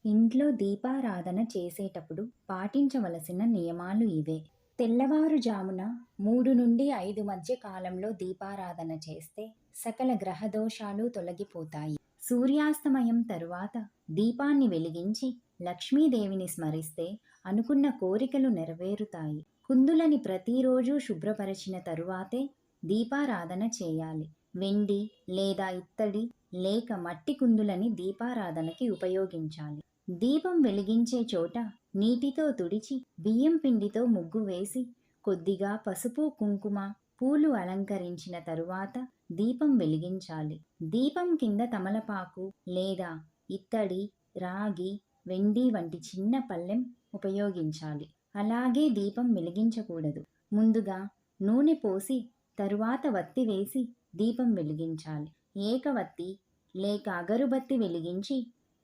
ఇంట్లో దీపారాధన చేసేటప్పుడు పాటించవలసిన నియమాలు ఇవే. తెల్లవారుజామున 3 నుండి 5 మధ్య కాలంలో దీపారాధన చేస్తే సకల గ్రహదోషాలు తొలగిపోతాయి. సూర్యాస్తమయం తరువాత దీపాన్ని వెలిగించి లక్ష్మీదేవిని స్మరిస్తే అనుకున్న కోరికలు నెరవేరుతాయి. కుందులని ప్రతిరోజు శుభ్రపరిచిన తరువాతే దీపారాధన చేయాలి. వెండి లేదా ఇత్తడి లేక మట్టి కుందులని దీపారాధనకి ఉపయోగించాలి. దీపం వెలిగించే చోట నీటితో తుడిచి బియ్యం పిండితో ముగ్గు వేసి కొద్దిగా పసుపు కుంకుమ పూలు అలంకరించిన తరువాత దీపం వెలిగించాలి. దీపం కింద తమలపాకు లేదా ఇత్తడి, రాగి, వెండి వంటి చిన్న పళ్ళెం ఉపయోగించాలి. అలాగే దీపం వెలిగించకూడదు. ముందుగా నూనె పోసి తరువాత వత్తి వేసి దీపం వెలిగించాలి. ఏకవత్తి లేక అగరుబత్తి వెలిగించి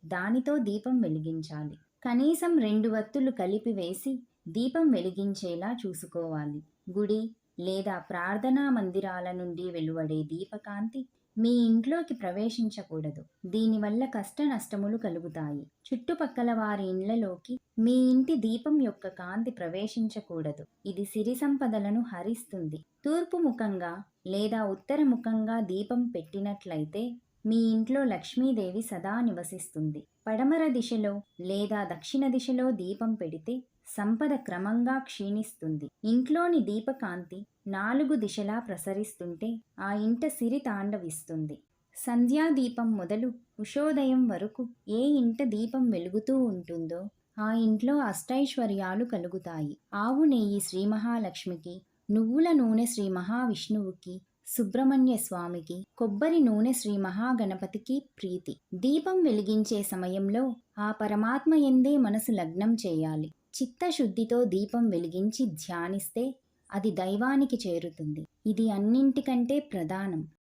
దానితో దీపం వెలిగించాలి. కనీసం 2 వత్తులు కలిపి వేసి దీపం వెలిగించేలా చూసుకోవాలి. గుడి లేదా ప్రార్థనా మందిరాల నుండి వెలువడే దీపకాంతి మీ ఇంట్లోకి ప్రవేశించకూడదు. దీనివల్ల కష్ట నష్టములు కలుగుతాయి. చుట్టుపక్కల వారి ఇండ్లలోకి మీ ఇంటి దీపం యొక్క కాంతి ప్రవేశించకూడదు. ఇది సిరి సంపదలను హరిస్తుంది. తూర్పు ముఖంగా లేదా ఉత్తర ముఖంగా దీపం పెట్టినట్లయితే మీ ఇంట్లో లక్ష్మీదేవి సదా నివసిస్తుంది. పడమర దిశలో లేదా దక్షిణ దిశలో దీపం పెడితే సంపద క్రమంగా క్షీణిస్తుంది. ఇంట్లోని దీపకాంతి 4 దిశలా ప్రసరిస్తుంటే ఆ ఇంట సిరి తాండవిస్తుంది. సంధ్యాదీపం మొదలు ఉషోదయం వరకు ఏ ఇంట దీపం వెలుగుతూ ఉంటుందో ఆ ఇంట్లో అష్టైశ్వర్యాలు కలుగుతాయి. ఆవు నెయ్యి శ్రీ మహాలక్ష్మికి, నువ్వుల నూనె శ్రీ మహావిష్ణువుకి, సుబ్రహ్మణ్య స్వామికి, కొబ్బరి నూనె శ్రీ మహాగణపతికి ప్రీతి. దీపం వెలిగించే సమయంలో ఆ పరమాత్మ యందే మనసు లగ్నం చేయాలి. చిత్తశుద్ధితో దీపం వెలిగించి ధ్యానిస్తే అది దైవానికి చేరుతుంది. ఇది అన్నింటికంటే ప్రధానం.